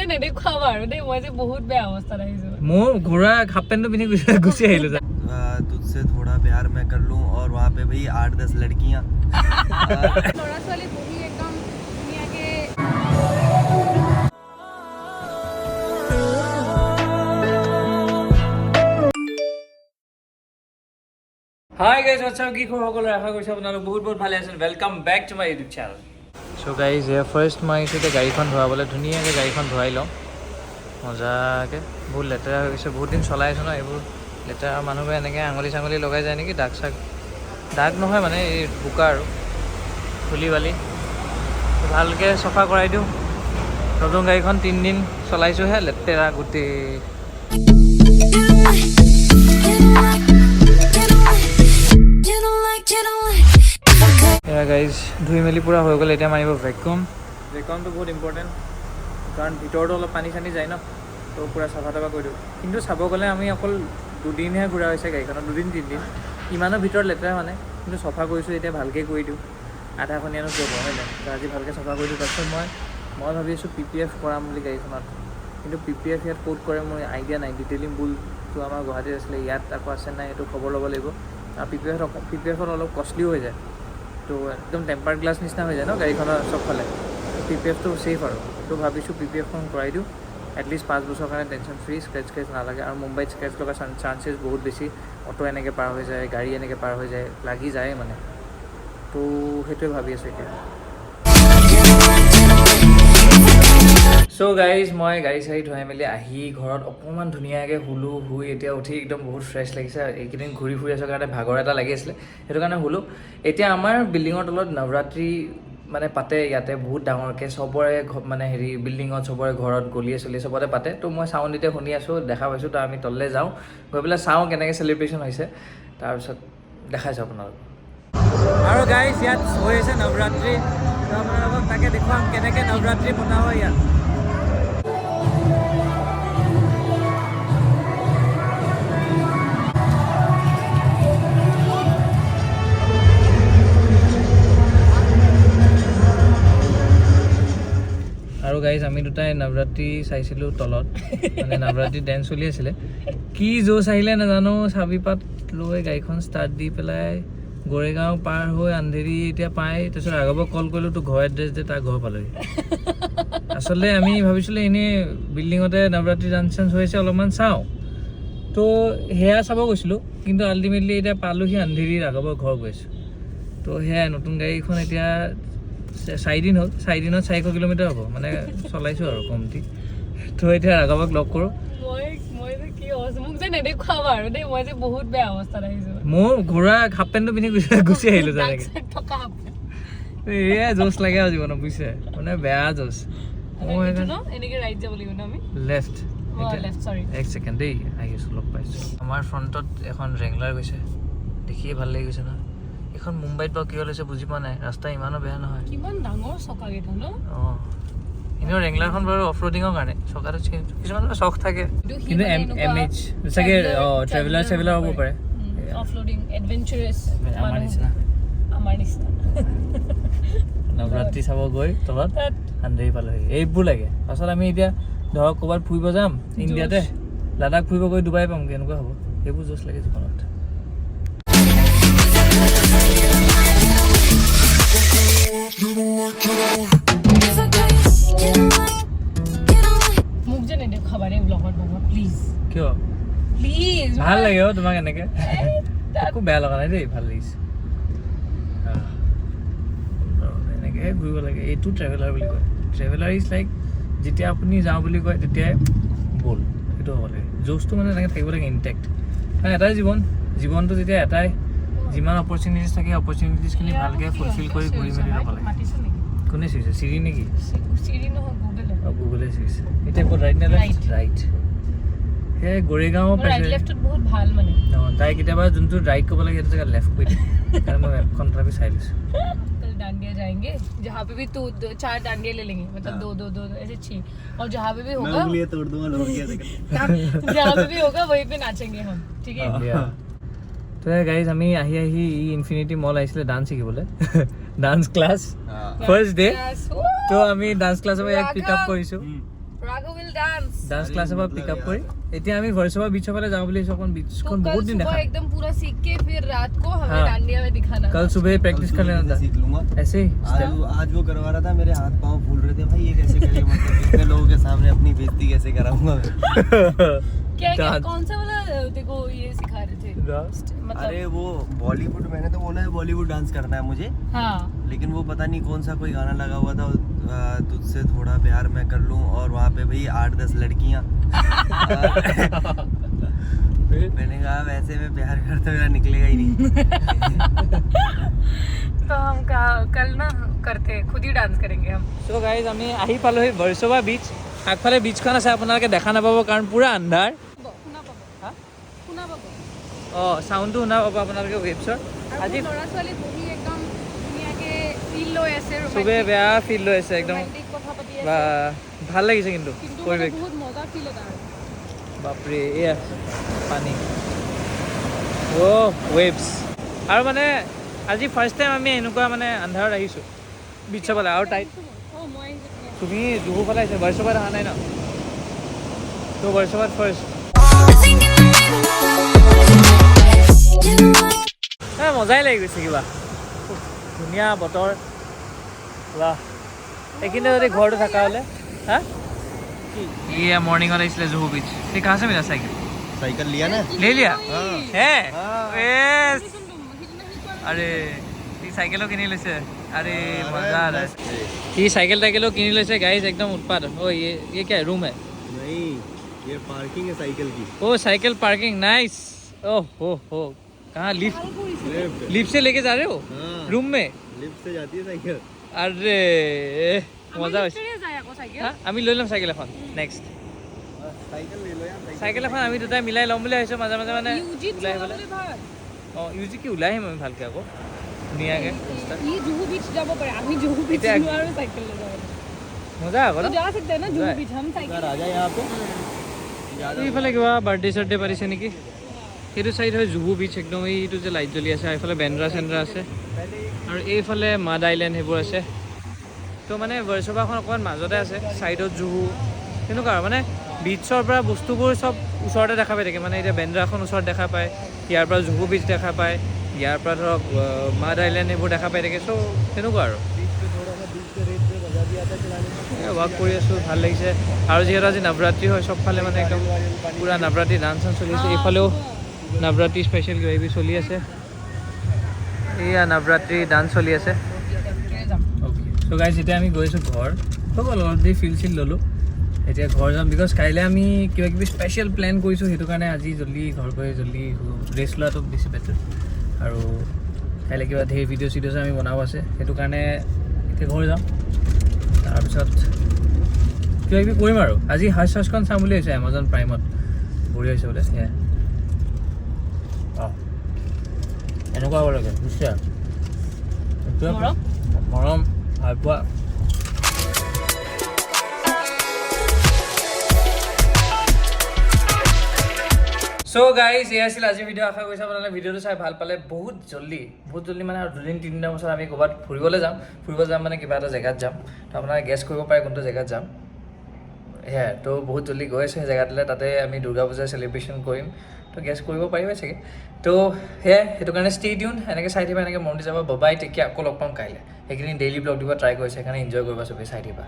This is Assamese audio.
যে নেদেখুৱাবা আৰু দেই মই যে বহুত বেয়া অৱস্থাত আহিছো মোৰ ঘোৰা হাফ পেণ্টটো পিন্ধি গুচি আহিলো तुझसे थोड़ा प्यार मैं कर लूं और वहाँ पे भाई 8-10 लड़कियां ল'ৰা ছোৱালী বহি একদম ধুনীয়াকে হাই গাইজ হোৱাটছআপ কি খবৰ সকলোৰে আশা কৰিছোঁ আপোনালোক বহুত ভালে আছেন welcome back to my YouTube channel so' guys এয়া ফাৰ্ষ্ট মই আহিছোঁ এতিয়া গাড়ীখন ধোৱাবলৈ ধুনীয়াকৈ গাড়ীখন ধুৱাই লওঁ মজাকৈ বহুত লেতেৰা হৈ গৈছে বহুত দিন চলাই আছোঁ ন এইবোৰ লেতেৰা মানুহবোৰে এনেকৈ আঙুলি চাঙুলি লগাই যায় নেকি দাগ চাগ দাগ নহয় মানে এই বোকা আৰু ধূলি বালি ভালকৈ চফা কৰাই দিওঁ নতুন গাড়ীখন 3 দিন চলাইছোঁহে লেতেৰা গোটেই গাইজ ধুই মেলি পূৰা হৈ গ'ল এতিয়া মাৰিব ভেকুৱামটো বহুত ইম্পৰ্টেণ্ট কাৰণ ভিতৰতো অলপ পানী চানী যায় ন তো পূৰা চাফা তাফা কৰি দিওঁ কিন্তু চাব গ'লে আমি অকল 2 দিনহে ঘূৰা হৈছে গাড়ীখনত 2 দিন 3 দিন ইমানৰ ভিতৰত লেতেৰা মানে কিন্তু চফা কৰিছোঁ এতিয়া ভালকৈ কৰি দিওঁ আধাখনীয়ানো কিয় হয় নাই তো আজি ভালকৈ চফা কৰি দিওঁ তাৰপিছত মই ভাবি আছোঁ PPF কৰাম বুলি গাড়ীখনত কিন্তু PPF ইয়াত ক'ত কৰে মোৰ আইডিয়া নাই ডিটেইলিং বুলটো আমাৰ গুৱাহাটীত আছিলে ইয়াত আকৌ আছে নাই সেইটো খবৰ ল'ব লাগিব আৰু PPFত অলপ কষ্টলিও হৈ যায় তো একদম টেম্পাৰ গ্লাছ নিচিনা হৈ যায় ন গাড়ীখনৰ চবফালে PPFটো ছেফ আৰু তো ভাবিছোঁ PPFখন কৰাই দিওঁ এটলিষ্ট 5 বছৰৰ কাৰণে টেনশ্যন ফ্ৰী স্ক্ৰেচ নালাগে আৰু মুম্বাইত স্ক্ৰেচ লগা চান্সেছ বহুত বেছি অটো এনেকৈ পাৰ হৈ যায় গাড়ী এনেকৈ পাৰ হৈ যায় লাগি যায় মানে তো সেইটোৱে ভাবি আছোঁ এতিয়া চ' গাইজ মই গাড়ী চাড়ী ধুৱাই মেলি আহি ঘৰত অকণমান ধুনীয়াকৈ শুই এতিয়া উঠি একদম বহুত ফ্ৰেছ লাগিছে এইকেইদিন ঘূৰি ফুৰি আছোঁ কাৰণে ভাগৰ এটা লাগি আছিলে সেইটো কাৰণে শুলোঁ এতিয়া আমাৰ বিল্ডিঙৰ তলত নৱৰাত্ৰি মানে পাতে ইয়াতে বহুত ডাঙৰকৈ চবৰে মানে হেৰি বিল্ডিঙত চবৰে ঘৰত গলিয়ে চলিয়ে চবতে পাতে তো মই চাউণ্ড এতিয়া শুনি আছোঁ দেখা পাইছোঁ তো আমি তললৈ যাওঁ গৈ পেলাই চাওঁ কেনেকৈ চেলিব্ৰেশ্যন হৈছে তাৰপিছত দেখাইছোঁ আপোনালোক আৰু গাইজ ইয়াত হৈ আছে নৱৰাত্ৰি তো আপোনালোকক তাকে দেখুৱাম কেনেকৈ নৱৰাত্ৰি পতা হয় ইয়াত আৰু গাইজ আমি দুটাই নৱৰাত্ৰি চাইছিলোঁ তলত মানে নৱৰাত্ৰি ডেন্স চলি আছিলে কি জোচ আহিলে নাজানো চাবি পাত লৈ গাড়ীখন ষ্টাৰ্ট দি পেলাই গড়েগাঁও পাৰ হৈ আন্ধেৰি এতিয়া পাই তাৰপিছত ৰাঘৱক কল কৰিলোঁ তোৰ ঘৰ এড্ৰেছ দে তাৰ ঘৰ পালোহি আচলতে আমি ভাবিছিলোঁ এনেই বিল্ডিঙতে নৱৰাত্ৰি ডান্স চান্স হৈছে অলপমান চাওঁ তো সেয়া চাব গৈছিলোঁ কিন্তু আল্টিমেটলি এতিয়া পালোহি আন্ধেৰি ৰাঘৱৰ ঘৰ গৈছোঁ তো সেয়াই নতুন গাড়ীখন এতিয়া 4 দিন হ'ল 4 দিনত 400 কিলোমিটাৰ হ'ব মানে চলাইছোঁ আৰু কমটি তো এতিয়া ৰাঘৱক লগ কৰোঁ মোক যে নেদেখুৱাবা আৰু দেই মই যে বহুত বেয়া অৱস্থাত আহিছো মোৰ ঘোৰা হাফ পেণ্টটো পিন্ধি গুচি আহিলোঁ তেনেকৈ এয়া জোচ লাগে আৰু জীৱনত বুজিছে মানে বেয়া জোচ লেফ্ট এক ছেকেণ্ড দেই আহি আছোঁ লগ পাইছোঁ আমাৰ ফ্ৰণ্টত এখন ৰেংলাৰ গৈছে দেখিয়ে ভাল লাগি গৈছে নহয় এখন মুম্বাইত বাৰু কিয় লৈছে বুজি পোৱা নাই ৰাস্তা ইমানো বেয়া নহয় কিমান ডাঙৰ চকাকেইটা ন অঁ এনেও ৰেংলাৰখন বাৰু অফ ৰোডিঙৰ কাৰণে চকাটো কিছুমানৰ চখ থাকে কিন্তু MH চাগে ট্ৰেভেলাৰ হ'ব পাৰে অফ ৰোডিং এডভেঞ্চাৰাছ আমাৰ নিচিনা নৱৰাত্ৰি চাব গৈ তলত আন্ধেৰি পালোহি এইবোৰ লাগে পাছত আমি এতিয়া ধৰক ক'ৰবাত ফুৰিব যাম ইণ্ডিয়াতে লাডাখ ফুৰিব গৈ ডুবাই পামগৈ এনেকুৱা হ'ব সেইবোৰ জোচ লাগে জীৱনত মোক যে নেদেখুৱাবা দেই ব্লগত প্লিজ কিয় প্লিজ ভাল লাগে অ' তোমাক এনেকৈ একো বেয়া লগা নাই দেই ভাল লাগিছে এনেকৈ ঘূৰিব লাগে এইটো ট্ৰেভেলাৰ বুলি কয় ট্ৰেভেলাৰ ইজ লাইক যেতিয়া আপুনি যাওঁ বুলি কয় তেতিয়াই ব'ল সেইটো হ'ব লাগে জোচটো মানে এনেকৈ থাকিব লাগে ইনটেক্ট কাৰণ এটাই জীৱনটো যেতিয়া এটাই যিমান অপৰচুনিটিছ থাকে অপৰচুনিটিছখিনি ভালকৈ ফুলফিল কৰি ঘূৰি মেলি ল'ব লাগে কোনে চিৰিছে চিৰি নেকি গুগলে চিৰিছে এতিয়া ক'ত ৰাইট নে লেফ্ট ৰাইট সেই গড়েগাঁও লেফ্টত বহুত ভাল মানে অঁ তাই কেতিয়াবা যোনটো ৰাইট কৰিব লাগে সেইটো জেগা লেফ্ট কৰি দিয়ে কাৰণ মই এপখন তথাপি চাই লৈছোঁ डांडिया जाएंगे जहाँ पे भी 4 डांडिया ले लेंगे मतलब 2 ऐसे 6 और जहाँ पे भी होगा मैं उंगलियां तोड़ दूंगा लोग जहाँ पे भी होगा वहीं पे नाचेंगे हम ठीक है তো গাইজ আমি আহি ইনফিনিটি মল আহিছিলে ডান্স শিকিবলৈ ডান্স ক্লাছ ফাৰ্ষ্ট ডে তো আমি ডান্স ক্লাছৰ পৰা ইয়াক পিক আপ কৰিছোঁ Raghu will dance. ডান্স ক্লাছৰ পৰা পিক আপ কৰি এতিয়া আমি ভাৰ্চোৱা বিচৰ ফালে যাওঁ বুলি ভাবিছোঁ। অকণ বিচখন तो বহুত कल দিন सुबह দেখা एकदम पूरा सीख के फिर रात को हमें हाँ। डांडिया में दिखाना कल सुबह प्रैक्टिस कर लेना सीख लूंगा। ऐसे ही आज वो करवा रहा था, मेरे हाथ पाँव फूल रहे थे भाई, ये कैसे करेगा, मतलब कितने लोगों के सामने अपनी बेइज्जती कैसे कराऊंगा मैं। क्या क्या डांस। कौन सा वाला देखो ये सिखा रहे थे मतलब अरे वो बॉलीवुड, मैंने तो बोला है बॉलीवुड डांस करना है मुझे, हाँ लेकिन वो पता नहीं कौन सा कोई गाना लगा हुआ था, तुझसे थोड़ा प्यार मैं कर लूं, और वहाँ पे भाई 8-10 लड़कियाँ। मैंने कहा वैसे में प्यार करते मेरा निकलेगा ही नहीं। तो हम कल ना करते खुद ही डांस करेंगे हम চ' গাইজ আমি আহি পালোহি ভাৰ্চোৱা বিচ। আগফালে বিচখন আছে, আপোনালোকে দেখা নাপাব কাৰণ পুৰা আন্ধাৰ। শুনা পাব হা? শুনা পাব অঁ চাউণ্ডটো শুনা পাব আপোনালোকে ৱেবছৰ। আজি ল'ৰা ছোৱালী বহি একদম ধুনীয়াকে ফিল লৈ আছে চবেই বেয়া ফিল লৈ আছে একদম, ৰোমান্টিক কথা পাতি বা আছে ভাল লাগিছে কিন্তু কিন্তু মানে পৰিৱেশ। বহুত মজা ফিল এটা আৰু বাপৰে এয়া পানী, অ' ৱেভছ। আৰু মানে আজি ফাৰ্ষ্ট টাইম আমি এনেকুৱা মানে আন্ধাৰত আহিছোঁ বিচৰ ফালে। আৰু টাইট মই আহিছোঁ তুমি জুহু ফালে আহিছা, ভাৰ্চোৱাত অহা নাই ন? ত' ভাৰ্চোৱাত ফাৰ্ষ্ট মজাই লাগি গৈছে কিবা, ধুনীয়া বতৰ। বাহ, এইখিনিতে যদি ঘৰটো থকা হ'লে। হা ये मॉर्निंग আহিছিলে জুহু बीच। ये कहाँ से मिला साइकिल? साइकिल लिया ना? ले लिया है? हाँ। यस। अरे ये साइकिलो किनी লৈছে। अरे मजा आ रहा है। ये साइकिल टाइकिलो किनी লৈছে गाइस, एकदम उत्पाद। ओ ये क्या है, रूम है? नहीं, ये पार्किंग है साइकिल की। ओ साइकिल पार्किंग, नाइस। ओह हो कहाँ लिफ्ट? लिफ्ट से लेके जा रहे हो हाँ। रूम में? लिफ्ट से जाती है साइकिल। अरे মজা হৈছে। হা আমি লৈ ল'ম চাইকেল এখন নেক্সট। साइकिल ले लो यार। চাইকেল এখন আমি দুটাই মিলাই ল'ম বুলি ভাবিছোঁ মাজে মাজে মানে ইউজিত ওলাই আহিবলৈ। অঁ ইউজি কি ওলাই আহিম আমি ভালকৈ আকৌ ধুনীয়াকৈ ৰাস্তাত। ये जुहू बीच যাব পাৰে, আমি जुहू बीच এতিয়া- নোৱাৰো সাইকেল লৈ যাব। মজা হ'ব ন? तो जा सकते हैं ना जुहू बीच हम साइकिल राजा यहाँ पे এইফালে কিবা বাৰ্থডে চাৰ্থডে পাতিছে নেকি? সেইটো চাইড হয় জুহু বিচ একদম, এইটো যে লাইট জ্বলি আছে, এইফালে বেন্দ্ৰা চেন্দ্ৰা আছে, আৰু এইফালে মাড আইলেণ্ড সেইবোৰ আছে। তো মানে ভাৰ্চোৱাখন অকণমান মাজতে আছে, ছাইডত জুহু তেনেকুৱা আৰু মানে বিচৰ পৰা বস্তুবোৰ চব ওচৰতে দেখা পাই থাকে। মানে এতিয়া বেন্দ্ৰাখন ওচৰত দেখা পায়, ইয়াৰ পৰা জুহু বিচ দেখা পায়, ইয়াৰ পৰা ধৰক মাড আইলেণ্ড এইবোৰ দেখা পাই থাকে। চ' তেনেকুৱা আৰু ৱাক কৰি আছোঁ, ভাল লাগিছে। আৰু যিহেতু আজি নৱৰাত্ৰি হয়, চবফালে মানে একদম পূৰা নৱৰাত্ৰি ডান্স চান্স চলি আছে। এইফালেও নৱৰাত্ৰি স্পেচিয়েল কিবা কিবি চলি আছে, এয়া নৱৰাত্ৰি ডান্স চলি আছে। অ'কে চ' গাইজ এতিয়া আমি গৈছোঁ ঘৰ, হ'ব অলপ দেৰি ফিল চিল ল'লোঁ, এতিয়া ঘৰ যাম। বিকজ কাইলৈ আমি কিবা কিবি স্পেচিয়েল প্লেন কৰিছোঁ, সেইটো কাৰণে আজি জল্দি ঘৰ গৈ জল্দি ৰেষ্ট লোৱাটো বেছি বেটাৰ। আৰু কাইলৈ কিবা ধেৰ ভিডিঅ' চিডিঅ'ছ আমি বনাব আছে, সেইটো কাৰণে এতিয়া ঘৰ যাম। তাৰপিছত কিবা কিবি কৰিম আৰু আজি হাৰ্চখন চাম বুলি ভাবিছোঁ এমাজন প্ৰাইমত, বঢ়িয়া হৈছে বোলে। সেয়া অঁ এনেকুৱা হ'ব লাগে বুজিছা, মৰম ভাল পোৱা। চ' গাইজ এয়া আছিল আজিৰ ভিডিঅ'। আশা কৰিছোঁ আপোনালোকে ভিডিঅ'টো চাই ভাল পালে। বহুত জল্দি মানে আৰু 2-3 দিনৰ পাছত আমি ক'ৰবাত ফুৰিব যাম মানে কিবা এটা জেগাত যাম। তো আপোনালোকে গেছ কৰিব পাৰে কোনটো জেগাত যাম। সেয়াই, তো বহুত জল্দি গৈ আছোঁ সেই জেগাটোলৈ, তাতে আমি দুৰ্গা পূজাৰ চেলিব্ৰেশ্যন কৰিম। তো গেছ কৰিব পাৰিব চাগে। তো সেয়াই, সেইটো কাৰণে ষ্টে টিউন, এনেকৈ চাই থাকিবা, এনেকৈ মন দি যাবা। বাই, তেতিয়া আকৌ লগ পাম কাইলৈ। সেইখিনি ডেইলি ব্লগ দিব ট্ৰাই কৰিছে, সেইকাৰণে এনজয় কৰিবা চবেই, চাই থাকিবা।